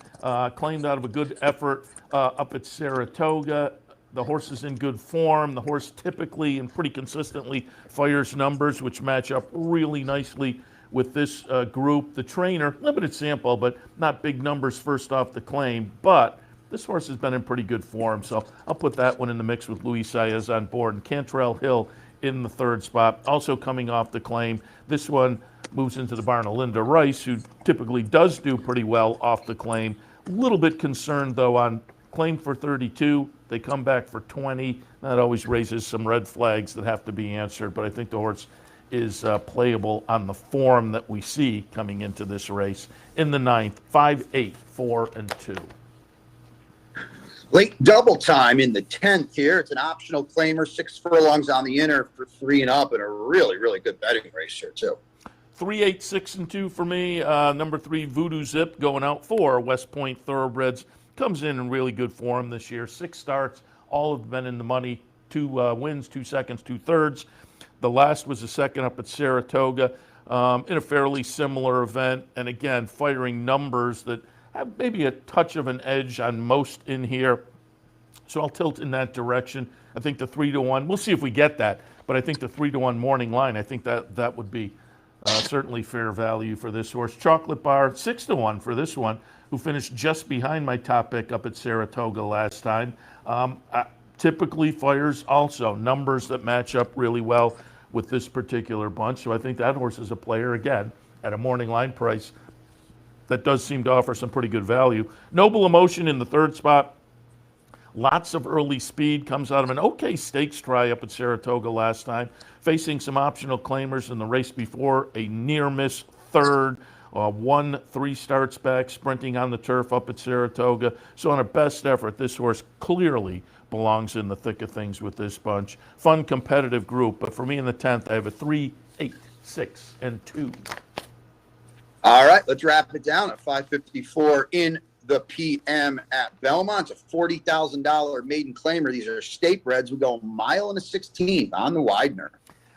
claimed out of a good effort up at Saratoga. The horse is in good form. The horse typically and pretty consistently fires numbers, which match up really nicely with this group. The trainer, limited sample, but not big numbers first off the claim. But this horse has been in pretty good form, so I'll put that one in the mix with Luis Saez on board. And Cantrell Hill in the third spot, also coming off the claim. This one moves into the barn of Linda Rice, who typically does do pretty well off the claim. A little bit concerned, though, on claim for 32. They come back for 20. That always raises some red flags that have to be answered, but I think the horse is playable on the form that we see coming into this race. In the 9th, 5, 8, 4, and 2. Late double time in the 10th here. It's an optional claimer, 6 furlongs on the inner for 3 and up, and a really, really good betting race here, too. 3, 8, 6, and 2 for me. Number 3, Voodoo Zip going out for West Point Thoroughbreds. Comes in really good form this year. 6 starts, all have been in the money. 2 wins, 2 seconds, 2 thirds. The last was a second up at Saratoga in a fairly similar event. And again, firing numbers that have maybe a touch of an edge on most in here. So I'll tilt in that direction. I think the 3-1, we'll see if we get that. but I think the 3-1 morning line, I think that would be certainly fair value for this horse. Chocolate Bar, 6-1 for this one, who finished just behind my top pick up at Saratoga last time. Typically fires also numbers that match up really well with this particular bunch. So I think that horse is a player, again, at a morning line price that does seem to offer some pretty good value. Noble Emotion in the third spot. Lots of early speed, comes out of an okay stakes try up at Saratoga last time, facing some optional claimers in the race before, a near miss third, 1-3 starts back, sprinting on the turf up at Saratoga. So on a best effort, this horse clearly belongs in the thick of things with this bunch. Fun, competitive group, but for me in the 10th, I have a 3, 8, 6, and 2. All right, let's wrap it down at 5:54 in the PM at Belmont. It's a $40,000 maiden claimer. These are state breds. We go a mile and a 16th on the Widener.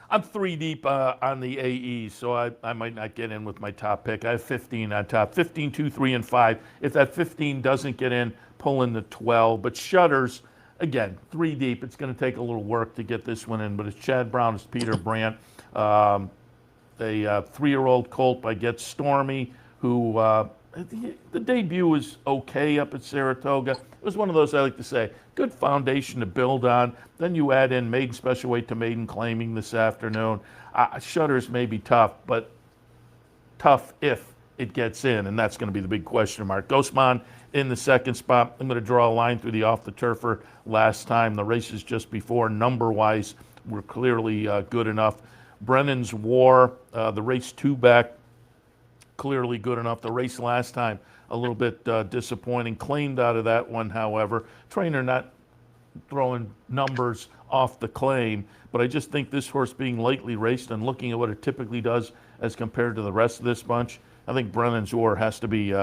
I'm 3 deep on the AE, so I might not get in with my top pick. I have 15 on top. 15, 2, 3, and 5. If that 15 doesn't get in, pull in the 12. But Shutters, again, 3 deep. It's going to take a little work to get this one in, but it's Chad Brown, it's Peter Brandt. A 3-year-old colt by Get Stormy, who the debut was okay up at Saratoga. It was one of those, I like to say, good foundation to build on. Then you add in maiden special weight to maiden claiming this afternoon. Shutters may be tough, but tough if it gets in, and that's going to be the big question mark. Ghostman in the second spot. I'm going to draw a line through the off-the-turfer last time. The races just before, number-wise, were clearly good enough. Brennan's War, the race 2 back, clearly good enough. The race last time, a little bit disappointing. Claimed out of that one, however. Trainer not throwing numbers off the claim, but I just think this horse being lightly raced and looking at what it typically does as compared to the rest of this bunch, I think Brennan's War has to be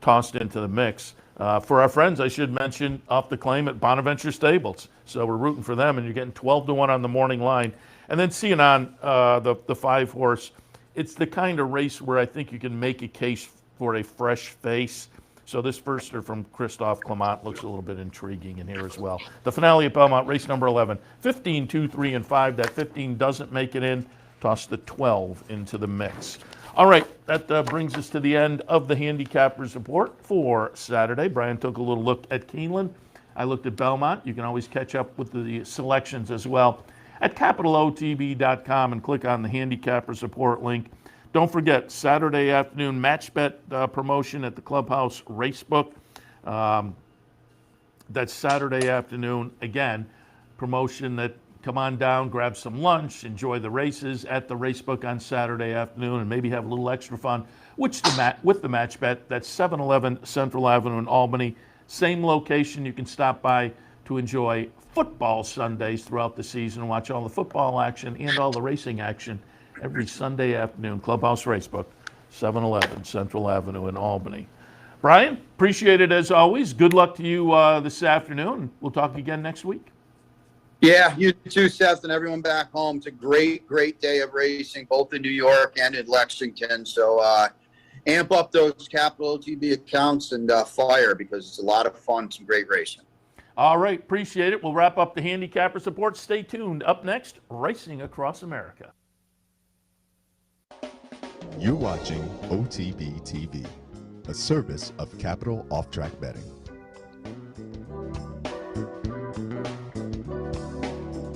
tossed into the mix. For our friends, I should mention off the claim at Bonaventure Stables. So we're rooting for them, and you're getting 12-1 on the morning line. And then seeing on the 5-horse, it's the kind of race where I think you can make a case for a fresh face. So this firster from Christophe Clement looks a little bit intriguing in here as well. The finale at Belmont, race number 11, 15, 2, 3, and 5. That 15 doesn't make it in. Toss the 12 into the mix. All right, that brings us to the end of the Handicappers Report for Saturday. Brian took a little look at Keeneland. I looked at Belmont. You can always catch up with the selections as well at capitalotb.com and click on the Handicapper Support link. Don't forget, Saturday afternoon match bet promotion at the Clubhouse Racebook. That's Saturday afternoon. Again, promotion that come on down, grab some lunch, enjoy the races at the Racebook on Saturday afternoon, and maybe have a little extra fun with the match bet. That's 711 Central Avenue in Albany. Same location. You can stop by to enjoy football Sundays throughout the season, watch all the football action and all the racing action every Sunday afternoon. Clubhouse Racebook, 711 Central Avenue in Albany. Brian, appreciate it as always. Good luck to you this afternoon. We'll talk again next week. Yeah, you too, Seth, and everyone back home. It's a great, great day of racing, both in New York and in Lexington. So amp up those Capital OTB accounts and fire, because it's a lot of fun, some great racing. All right, appreciate it. We'll wrap up the Handicapper Support. Stay tuned. Up next, Racing Across America. You're watching OTB TV, a service of Capital Off-Track Betting.